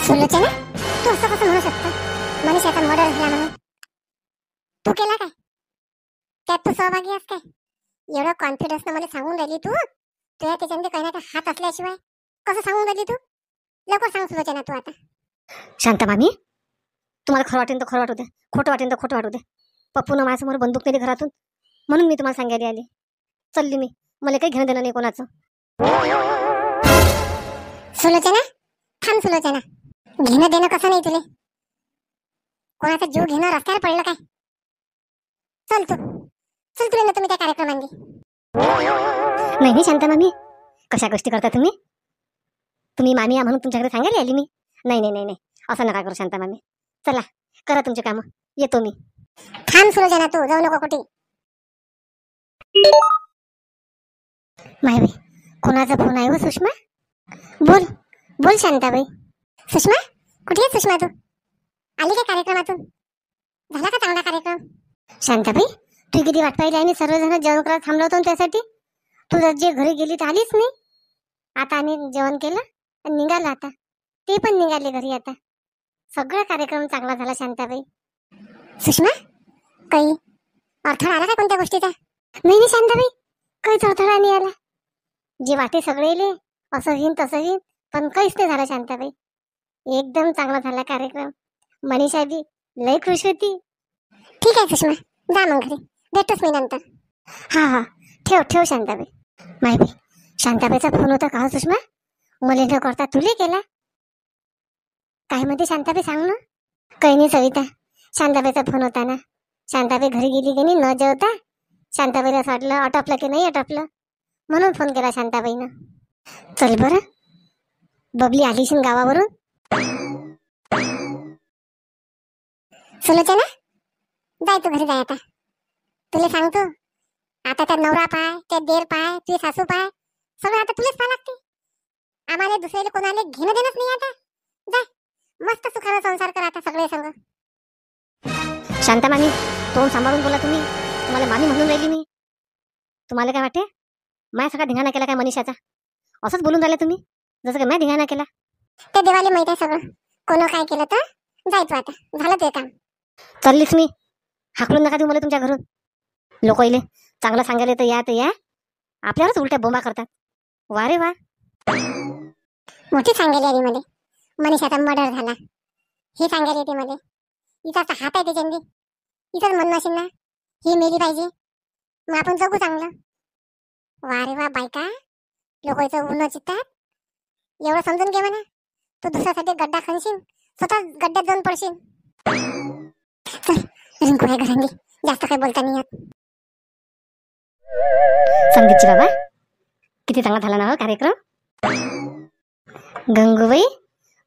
सुलोचना, तू असं कसं म्हणू शकतो? मनीषाचा मर्डर झाला म्हणून तू केला काय? त्यात तू सहभागी आहेस काय? एवढं कॉन्फिडन्स मला सांगून राहिली तू. तुझ्या त्याच्यामध्ये काही ना काही हात असल्याशिवाय कसं सांगून राहिली तू? लवकर सांग सुलोचना तू आता. शांता मामी, तुम्हाला खरं वाटेल तर खरं वाटू दे, खोटं वाटेल तर खोटं वाटू दे. पप्पूनं माझ्यासमोर बंदूक नेली घरातून, म्हणून मी तुम्हाला सांगायला आली. चालली मी, मला काही घेणं देणं नाही कोणाचं. सुलोचना, थांब सुलोचना. घेणं देणं कसं नाही तुले? कोणाचा जीव घेणं रस्त्यावर पडलं काय? चल तुला ना तुम्ही त्या कार्यक्रमांनी. नाही नाही शांता मामी, कशा गोष्टी करता तुम्ही? तुम्ही मामी या म्हणून तुमच्याकडे सांगायला आली मी. नाही नाही नाही नाही, असं नका करू शांता मामी. चला करा तुमचे कामं, येतो मी. थांब सुलोचना, तू जाऊ नको कुठे. मायबाई, कोणाचा फोन आहे हो सुषमा? बोल बोल शांताबाई. सुषमा, कुठे आहे सुषमा तू? आली का कार्यक्रमातून? झाला का चांगला कार्यक्रम? शांताबाई, तू किती वाट पाहिली आणि सर्वजण जेवण करायला थांबलो होतो त्यासाठी. तू जे घरी गेली तर आलीच नाही. आता आम्ही जेवण केलं आणि निघालो आता. ते पण निघाले घरी आता. सगळा कार्यक्रम चांगला झाला शांताबाई. सुषमा, काही अडथळा आला का कोणत्या गोष्टीचा? नाही नाही शांताबाई, काहीच अडथळा नाही आला. जे वाटे सगळेले असं होईन तसं होईन, पण काहीच नाही झालं शांताबाई. एकदम चांगला झाला कार्यक्रम. मनीषा बी लय खुश होती. ठीक आहे सुषमा, जा मग घरी, भेटूच मी नंतर. हा ठेव शांताबाई. माहिती शांताबाईचा फोन होता का सुषमा? मला न करता तुले केला. काय म्हणते शांताबाई, सांग ना. काही नाही सविता, शांताबाईचा फोन होता ना. शांताबाई घरी गेली की नाही न जेवता. शांताबाईला असं वाटलं आटपलं की नाही आटपलं, म्हणून फोन केला शांताबाईनं. चल बरं, बबली आलीशीन गावावरून. सुलोचना, जाय तू घरी, जाय आता. तुला सांगतो, आता त्या नवरा पाय, त्या देर पाय, तुझी सासू पाय, सगळं आता तुलाच पाहा लागते. आम्हाला दुसऱ्याला कोणाला घेणं देणंच नाही आता. जाय, मस्त सुखाचा संसार करा आता सगळे संग. शांता मामी, तोंड सांभाळून बोला तुम्ही. तुम्हाला मामी म्हणून राहिली मी. तुम्हाला काय वाटते माय सगळा धिंगाणा केला काय मनीषाचा? असंच बोलून राहिले तुम्ही, जसं काय मी धिंगाणा केला. ते देवाले माहित आहे सगळं, कोण काय केलं तर. जायचं आता, झालं ते काम. चाललीच मी, हाकलून नका देऊ मला तुमच्या घरून. लोक इले चांगलं सांगायला तर या आपल्यावरच उलट्या बोंबा करतात. वा रे वा, मोठी सांगायला आली मध्ये. मनीषाचा मर्डर झाला हे सांगायला येते मध्ये. हिचा हात आहे त्याच्यामध्ये. हिचंच म्हणणं असेल ना, ही मेली पाहिजे, मग आपण जगू चांगलं. वा रे वा बायका, लोकांचं उन्हा चित्तात. एवढं समजून घे म्हणा, तू दुसऱ्यासाठी गड्डा खणशील, स्वतः गड्ड्यात जाऊन पडशील. चल रिंकू आहे घरांनी, जास्त काही बोलता नाही येत. संदीपची बाबा, किती चांगला झाला ना कार्यक्रम. गंगूबाई,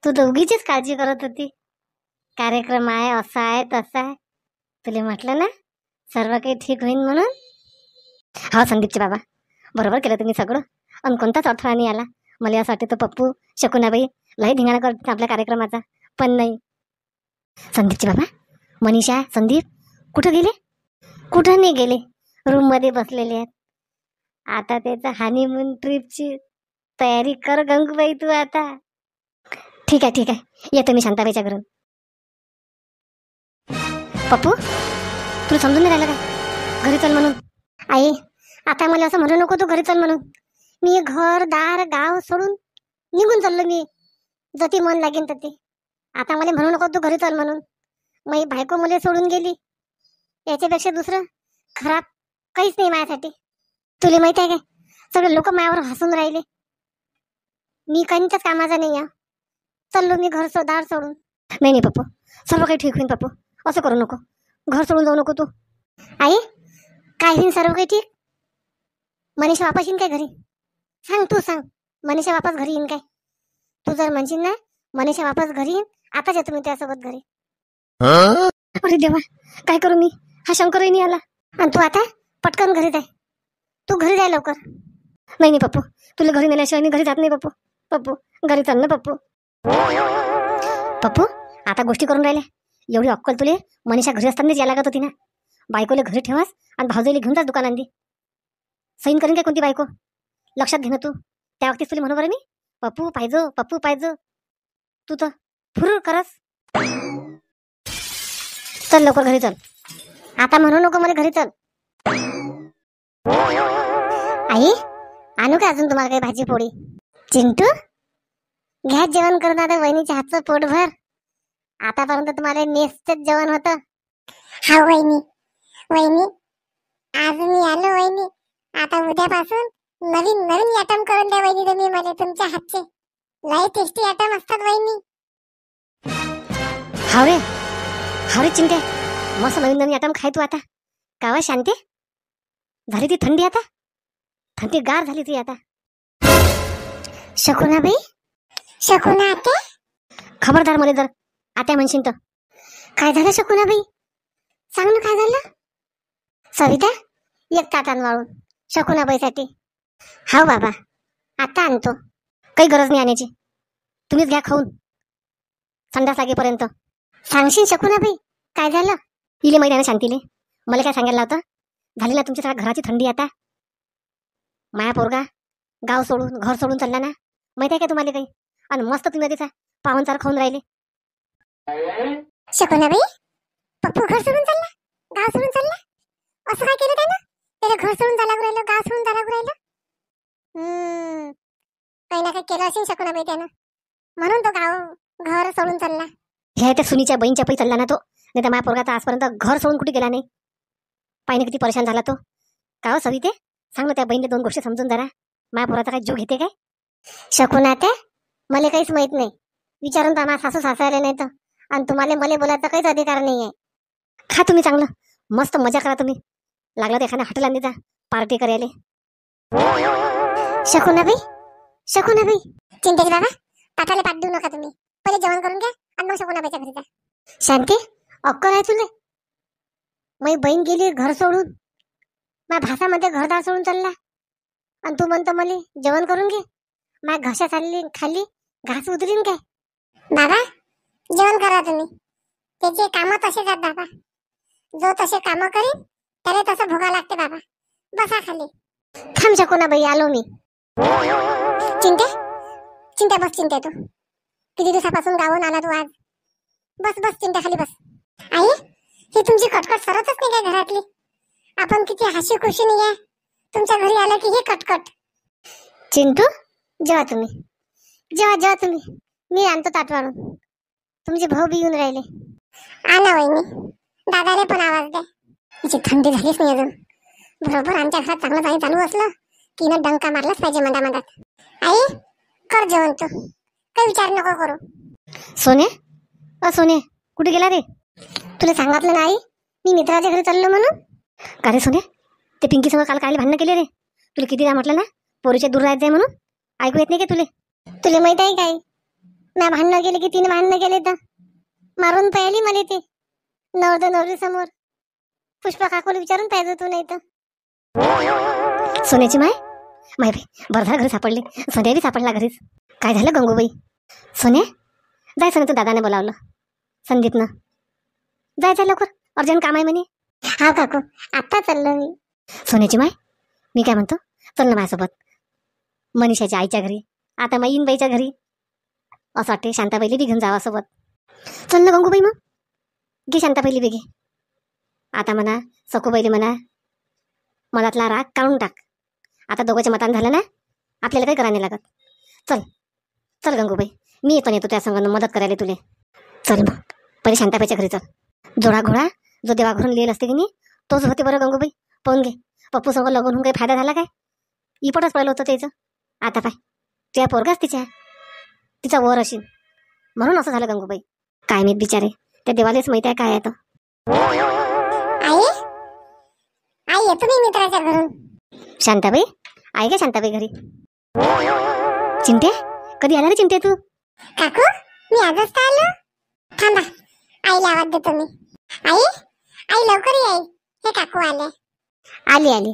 तू दोघीचीच काळजी करत होती. कार्यक्रम आहे, असा आहे तसा आहे. तुला म्हटलं ना सर्व काही ठीक होईल म्हणून. हा संदीपची बाबा, बरोबर केलं तुम्ही सगळं. आणि कोणताच अडथळा नाही आला. मला असं वाटतं पप्पू शकुनाबाई लई धिंगाणा करत आपल्या कार्यक्रमाचा, पण नाही. संदीपची बाबा, मनीषा संदीप कुठं गेले? कुठं नाही गेले, रूम मध्ये बसलेले आहेत. आता त्याचा हनीमून ट्रिपची तयारी कर गंगूबाई तू आता. ठीक आहे येतो मी शांताबाईच्या घरून. पप्पू, तुला समजून नाही राहिलं का घरी चल म्हणून? आई, आता मला असं म्हणू नको तू घरी चल म्हणून. मी घर दार गाव सोडून निघून चाललो मी, जती मन लागेल तर ते. आता मला म्हणू नको तू घरी चल म्हणून. माझी बायको मला सोडून गेली, याच्यापेक्षा दुसरं खराब काहीच नाही माझ्यासाठी. तुला माहित आहे काय, सगळे लोक माझ्यावर हसून राहिले. मी काहीच कामाचा नाही आहे. चाललो मी घर दार सोडून. नाही पप्पू, सर्व काही ठीक होईल पप्पू, असं करू नको. घर सोडून जाऊ नको तू. आई, काय होईल सर्व काही ठीक? मनीषा वापस येईन काय घरी? सांग तू, सांग. मनीषा वापस घरी येईन काय? तू जर म्हणशील ना मनीषा वापस घरी येईन, आताच येतो मी त्यासोबत घरी. अरे देवा, काय करू मी? हा शंकरही नाही आला. आणि तू आता पटकन घरी जाय. तू घरी जाय लवकर. नाही पप्पू, तुला घरी नेल्याशिवाय मी घरी जात नाही पप्पू. पप्पू घरी चल ना पप्पू. पप्पू, आता गोष्टी करून राहिल्या. एवढी अक्कल तुले मनीषा घरी असतानाच यायला लागत होती ना. बायकोला घरी ठेवास आणि भाऊजाईला घेऊन जास दुकानांनी. सैन करीन काय कोणती बायको? लक्षात घे ना तू. त्या वक्तीच तुला म्हणू बरं मी, पप्पू पाहिजो. तू तर फुर करस. चल लवकर घरी चल. आता म्हणू नको मला घरी चल. आई आणू का अजून तुम्हाला काही भाजी पोळी? चिंटू घ्या जेवण करून आता वहिनीच्या हातचं पोटभर. आतापर्यंत तुम्हाला नेसच जेवण होतं. हा वहिनी, वहिनी आज मी आलो वहिनी. आता उद्यापासून नवीन नवीन आयटम करून द्या वहिनी तुम्ही मला तुमच्या हातचे. लय टेस्टी आयटम असतात वहिनी. हावरे चिंटे, मस्त नवीन नवीन आयटम खाय तू आता. कावा शांती झाली ती थंडी आता. थंडी गार झाली ती आता. शकुनाबाई, शकुना आते, खबरदार मला जर आता म्हणशील तर. काय झालं शकुनाबाई? सांग ना काय झालं. सविता एक ताटान वाळून शकुनाबाईसाठी. हा बाबा आता आणतो. काही गरज नाही आणायची, तुम्हीच घ्या खाऊन संडास लागेपर्यंत. सांगशील शकुनाबाई काय झालं? इले माहिती आहे ना शांतीले. मला काय सांगायला लावतं? झाली ना तुमच्या सगळ्या घराची थंडी आता. माया पोरगा गाव सोडून घर सोडून चालला ना, माहिती आहे का तुम्हाला काही? आणि मस्त तुम्ही तिचा पाहुणचार खाऊन राहिले. शकुनाबाई पप्पू घर सोडून चालला, गाव सोडून चालला, असं काय केलं त्यानं? त्याला घर सोडून जायला राहिलं, गाव सोडून जायला राहिलं. काही ना काही केलं असेल शकुनाबाई त्यानं, म्हणून तो गाव घर सोडून चालला. हे त्या सुनीच्या बहीणच्या पै चालला ना तो. नाही तर माझ्या पोरगा आजपर्यंत घर सोडून कुठे गेला नाही. पाहिजे किती परेशान झाला तो. का हो सविते, सांग ना त्या बहिणीने दोन गोष्टी समजून जरा. माझ्या पोराचा काय जीव घेते काय? शकुना ते मला काहीच माहित नाही. विचारून तर आम्हाला सासू सासऱ्याला नाही तर. आणि तुम्हाला मला बोलायचा काहीच अधिकार नाहीये. खा तुम्ही चांगलं, मस्त मजा करा तुम्ही. लागलं तर एखाद्या हॉटेलांनी जा पार्टी करायला. शकुनाबाई, शकुनाबाई, चिंतेची बाबा ताटाला पाठ देऊ नका तुम्ही. पहिले जेवण करून घ्या आणि मग शकुनाबाईच्या घरी जा. शांती अक्कल आहे तुले? माझी बहीण गेली घर सोडून, माझ्या भासामध्ये घरदार सोडून चालला, आणि तू म्हणतो मला जेवण करून घे. माझ्या घशा चालली खाली घास उतरीन काय? बाबा जेवण करा तुम्ही. त्याचे काम तसे जात बाबा. जो तसे काम करीन त्याला तसं भोगा लागते बाबा. बसा खाली. थांब शकुनाबाई आलो मी. चिंते, चिंता बस. चिंता तू किती दिवसापासून गावून आला तू आज. बस बस चिंता खाली बस. आई ही तुमची कटकट सरतच नाही काय घरातली? आपण किती हसी खुशी नाही आहे, तुमच्या घरी आलं की ही कटकट. चिंटू जेवा तुम्ही, जेवा जेवा तुम्ही. मी आणतो ताट वाढून. तुमचे भाऊ बी येऊन राहिले. आणा वहिनी. दादाने पण आवाज द्या. हिची थंडी झालीच नाही अजून. बरोबर आमच्या घरात चांगलं पाणी चालू असलं की ना डंका मारलाच पाहिजे मधा मधात. आई कर जेवण तू, काही विचार नको करू. सोने कुठे गेला रे? तुला सांगितलं ना आई मी मित्राच्या घरी चाललो म्हणून. का रे सोने, ते पिंकी समोर काल कायले भांडणं केले रे? तुला कितीदा म्हटलं ना पोरीच्या दूर राहत जाय म्हणून. ऐकू येत नाही का तुले? तुला माहित आहे काय, मी भांडणं केले की तिने भांडणं केले तर मारून पाहिली मला ते नवरदेव नवरी समोर. पुष्पा काकूला विचारून पाहिजे तू नाही तर. सोन्याची माय बाई बरं घरी सापडली. सोन्या बी सापडला घरीच. काय झालं गंगूबाई? सोने जाय सोने, तू दादाने बोलावलं संदीपनं. जायचं लवकर, अर्जंट काम आहे म्हणे. हा काकू आता चाललो मी. सोन्याची माय मी काय म्हणतो, चल ना माझ्यासोबत मनीषाच्या आईच्या घरी. आता मग बाईच्या घरी असं वाटते शांताबाईली बी घेऊन जावा सोबत. चल ना गंगूबाई, मग घे शांताबाईली बी घे. आता म्हणा सकूबाईली म्हणा मनातला राग काढून टाक. आता दोघांच्या मतान झालं ना, आपल्याला काही करायला लागत. चल चल गंगूबाई, मी येतो त्या संघानं मदत करायला तुले. चल मग पहिले शांताबाईच्या घरी चल. जोडा घोडा जो देवाघरून लिहिलं असते की नाही तोच होते बरं गंगूबाई. पाहून घे पप्पू संग लग्न होऊन काही फायदा झाला काय? इपटच पडलं होतं त्याचं. आता पाय त्या पोरगाच तिचा वर असेल म्हणून असं झालं गंगूबाई. काय नाही बिचारे, त्या देवालाच माहिती आहे काय आहे तर. आई आई येतो मी मित्राच्या घरून. शांताबाई आहे का शांताबाई घरी? चिंटे कधी आला रे चिंटे तू? काकू मी आजच तर आलो. थांबा आईला आवाज देतो मी. आई आई लवकर ये आई, हे काकू आले. आली आली.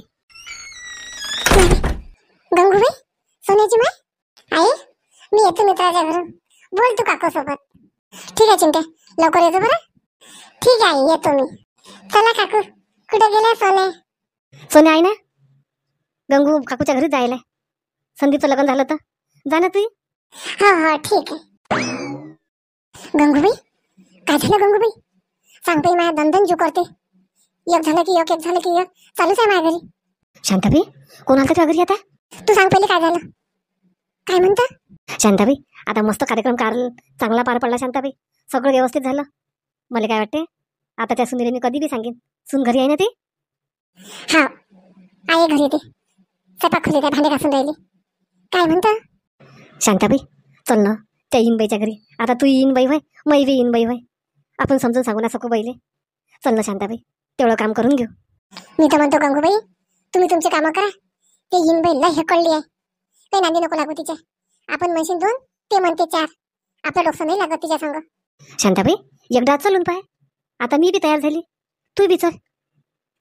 गंगूबाई सोन्याची माय. आई मी येतो मित्राच्या घरून. बोल तू काकू सोबत. ठीक आहे चिंटे लवकर येतो बरं. ठीक आहे येतो मी. चला काकू कुठे गेले सोने? सोने आहे ना गंगू काकूच्या घरीच जायला. संदीपचं लग्न झालं तर जा ना तू. हो हो ठीक आहे. गंगूबाई, काय झालं गंगूबाई? सांगते माझ्या दंदन जू करते. एक झालं की एक झालं की एक चालूच आहे माझ्या घरी. शांताबाई, कोण आलं तुझ्या घरी आता? तू सांग पहिले काय झालं, काय म्हणता? शांताबाई, आता मस्त कार्यक्रम चांगला पार पडला शांताबाई. सगळं व्यवस्थित झालं. मला काय वाटते, आता त्या सुंदरीने कधी बी सांगेन, सून घरी आहे ना ती. हा, आहे घरी ते. स्वयंपाक खोलीत आहे, भांडे घासून राहिली. काय म्हणता? शांताबाई, चल ना त्या इनबाईच्या घरी. आता तू येईन बाई व्हाय, मै बी येईन बाई व्हाय. आपण समजून सांगू ना सकू बाईले. चल ना शांताबाई, तेवढं काम करून घेऊ. मी तर म्हणतो गंगूबाई, तुम्ही तुमचे कामं करा. ते इनबाई लय हेकळली आहे. काही नांदी नको लागू तिच्या. आपण म्हणशील 2, ते म्हणते 4. आपलं डोकं नाही लागत तिच्या संग. शांताबाई, एकदा चलून पाय. आता मी बी तयार झाली, तू बी चल.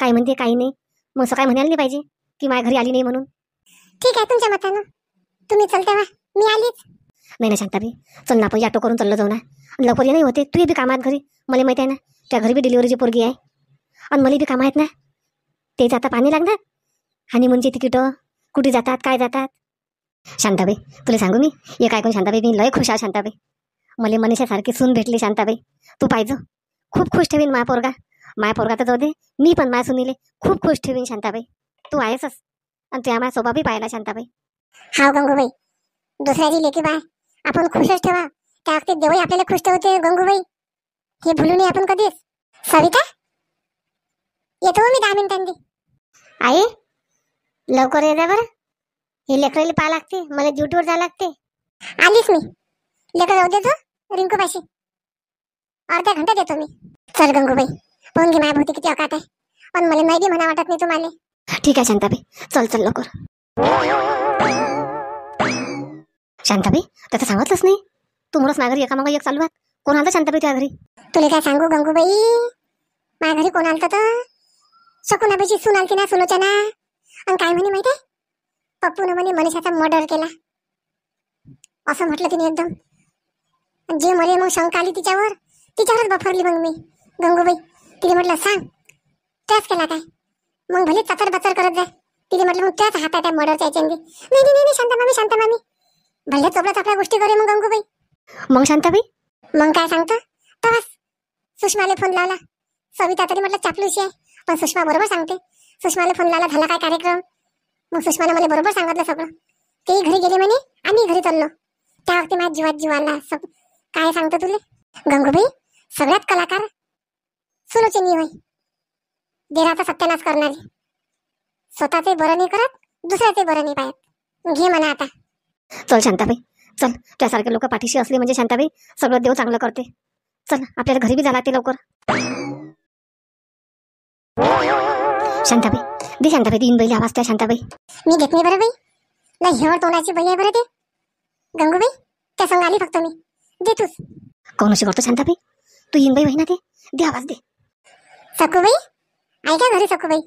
काय म्हणते काही नाही, मग असं काय म्हणायला नाही पाहिजे की माझ्या घरी आली नाही म्हणून. ठीक आहे तुमच्या मतानं. तुम्ही चल तेव्हा, मी आलीच. नाही ना शांताबाई, चल ना आपण ऑटो करून चाललो जाऊ ना. लवकर नाही होते, तू बी कामात घरी. मला माहिती आहे ना, त्या घरी बी डिलिव्हरीची पोरगी आहे आणि मला बी कामं आहेत ना. तेच आता पाणी लागणार. आणि म्हणजे तिकीटं कुठे जातात, काय जातात. शांताबाई, तुला सांगू मी, एक ऐकून शांताबाई मी लय खुश आहे शांताबाई. मला मनीषासारखी सून भेटली शांताबाई. तू पाहिजे, खूप खुश ठेवीन माया पोरगा. माया पोरगा तर जाऊ दे, मी पण माया सुनीले खूप खुश ठेवीन शांताबाई. तू आहेसच, आणि त्या माया स्वभाव बी पाहिला शांताबाई. हा गंगूबाई, दुसऱ्याची लेकी बाय आपण खुशच ठेवा. त्या बाबतीत देवही आपल्याला खुश ठेवते गंगूबाई. हे भुलू नये आपण कधीच. सविता, येतो मी 10 मिनिटांनी. आई, लवकर ये जा बरं. हे लेकराला पाहा लागते, मला ड्युटीवर जावं लागते. आलीच मी. लेकर जाऊ देतो रिंकू पाशी. अर्धा घंटा देतो मी. चल गंगूबाई, पाहून घे माझ्या भोवती किती अकात आहे. पण मला नाही बी म्हणा वाटत नाही तुम्हाला. ठीक आहे शांताबाई, चल चल लवकर. शांताबाई, त्याचं सांगितलंच नाही. तू म्हणूनच माझ्या घरी एकामागं एक चालू आहात. कोण आलं शांताबाई त्या घरी? तुला काय सांगू गंगूबाई, माझ्या घरी कोण आलतं तर शकुनाबाईची सून आलती ना, सुलोचना. आणि काय म्हणे माहिती आहे, पप्पूनं म्हणे मनीषाचा मर्डर केला असं म्हटलं तिने एकदम. जे मरे मग शंका आली तिच्यावरच बफरली मग मी गंगूबाई. तिने म्हटलं सांग त्याच केला काय. मग भले चतर बचर करत जाय. तिने म्हटलं मग त्याच हातात त्या मर्डरच्या याच्याने. नाही शांता मामी भले चोपड्या गोष्टी करे मग गंगूबाई. मग शांताबाई, मग काय सांगतो तवाच सुषमाला फोन लावला. सविता तरी म्हटलं चापलूशी आहे, पण सुषमा बरोबर सांगते. सुषमाला फोन लावला, झाला काय कार्यक्रम. मग सुषमाने मला बरोबर सांगितलं सगळं. ते घरी गेले म्हणे, आम्ही घरी चाललो. त्या वक्ती माझ्या जीवात जीव आला. काय सांगतो तुले गंगूबाई, सगळ्यात कलाकार सुलोचनी होय. देराचा सत्यानाश करणारी. स्वतःचे बरं नाही करत, दुसऱ्याचे बरं नाही पाहत. घे म्हणा आता. चल शांताबाई, चल. त्यासारखे लोक पाठीशी असले म्हणजे शांताबाई सगळं देव चांगलं करते. चल, आपल्याला घरी बी जायला लागते लवकर. शांताबाई, दे शांताबाई, 3 बैली आवाज त्या शांताबाई. मी घेत नाही बरं बाई. नाही हेवळ तोंडाची बाई आहे बरं ते गंगूबाई. त्या संग आली फक्त मी. दे तूच. कोण अशी करतो शांताबाई? तू येईन बाई ना, ते दे आवाज दे. सखूबाई, ऐका घरी सखूबाई.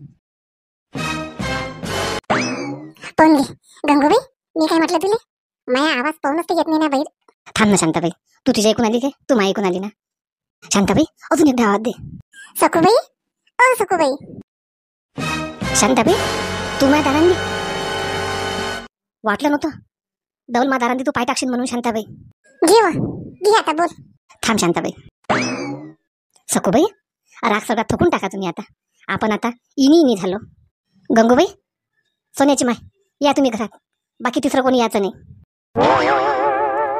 पण घे गंगूबाई, मी काय म्हटलं तुले, माझा आवाज पाहूनच ते येत नाही ना बाई. थांब ना शांताबाई, तू तुझ्या ऐकून आली काय? तू माझ्या ऐकून आली ना. शांताबाई, अजून एकदा आवाज दे. सखूबाई, ओ सखूबाई. शांताबाई, तू माझ्या दारांनी वाटलं नव्हतं डबल माझ्या दारांनी तू पाय टाकशील म्हणून. शांताबाई, घे आता बोल. थांब शांताबाई. सखूबाई, राग सगळा थकून टाका तुम्ही आता. आपण आता इनी झालो. गंगूबाई, सोन्याची माय, या तुम्ही घरात. बाकी तिसरं कोणी यायचं नाही.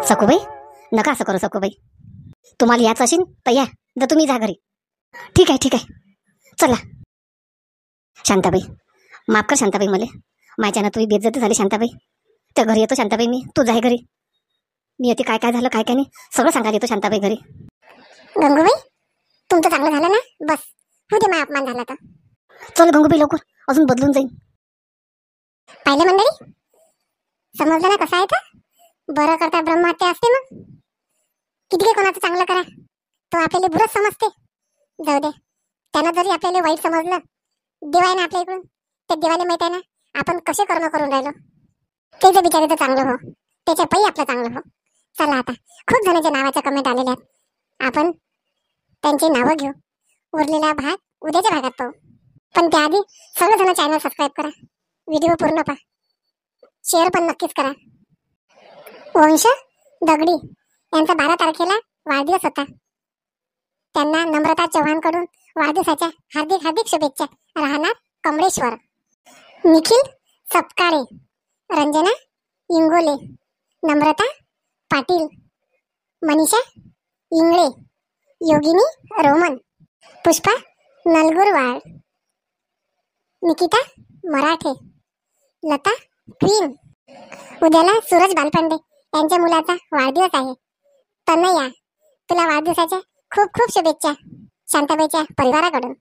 सखूबाई, नका असं करू सखूबाई. तुम्हाला यायचं असेल तर या, जर तुम्ही जा घरी. ठीक आहे, चला. शांताबाई, माफ कर शांताबाई मला. माझ्यानं तुझी बेइज्जती झाली शांताबाई. त्या घरी येतो शांताबाई मी, तू जाय घरी. मी येते, काय झालं काय नाही सगळं सांगायला येतो शांताबाई घरी. गंगूबाई, तुमचं चांगलं झालं ना, बस हो दे. माझा अपमान झाला तर चल गंगूबाई, लवकर, अजून बदलून जाईन. पाहिलं मंडळी, समजलं ना कसं आहे तर. बरं करता ब्रह्महत्या असते. मग किती काही कोणाचं चांगलं करा, तो आपल्याला बुरच समजते. जाऊ दे, त्यानं जरी आपल्याला वाईट समजलं, देव आहे ना आपल्या इकडून. त्या देवाला माहित आहे ना आपण कसे कर्म करून राहिलो. त्याचं बिचारीचं चांगलं हो, त्याच्या पायी आपलं चांगलं हो. चला आता, खूप जणांच्या नावाच्या कमेंट आलेल्या आहेत. आपण त्यांची नावं घेऊ. उरलेला भाग उद्याच्या भागात पाहू. पण त्याआधी सगळेजण चॅनल सबस्क्राईब करा, व्हिडिओ पूर्ण पहा, शेअर पण नक्कीच करा. वंश दगडी यांचा 12 तारखेला वाढदिवस वाढदिवस होता. त्यांना नम्रता चव्हाण कडून वाढदिवसाच्या हार्दिक हार्दिक शुभेच्छा. राहणार कमळेश्वर. निखिल सपकाळे, रंजना इंगोले, नम्रता पाटील, मनीषा इंगळे, योगिनी रोमन, पुष्पा नलगुरवाड, निकिता मराठे, लता क्वीन. उद्याला सूरज बालपांडे यांच्या मुलाचा वाढदिवस आहे. तनया, तुला वाढदिवसाच्या खूप खूप शुभेच्छा शांताबाईच्या परिवाराकडून.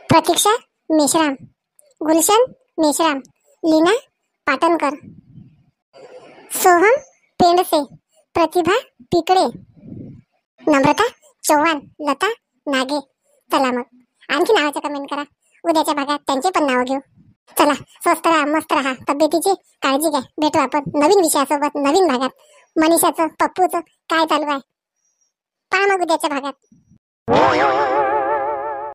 प्रतीक्षा मेश्राम, गुलशन मेश्राम, लीना पाटणकर, सोहम पेंडसे, प्रतिभा पिकडे, नम्रता चव्हाण, लता नागे. चला मग आणखी नावाचं कमेंट करा. उद्याच्या भागात त्यांचे पण नाव घेऊ. चला, स्वस्त राहा, मस्त राहा, तब्येतीची काळजी घ्या. भेटू आपण नवीन विषयासोबत नवीन भागात. मनीषाचं पप्पूचं काय चालू आहे पहा मग उद्याच्या भागात.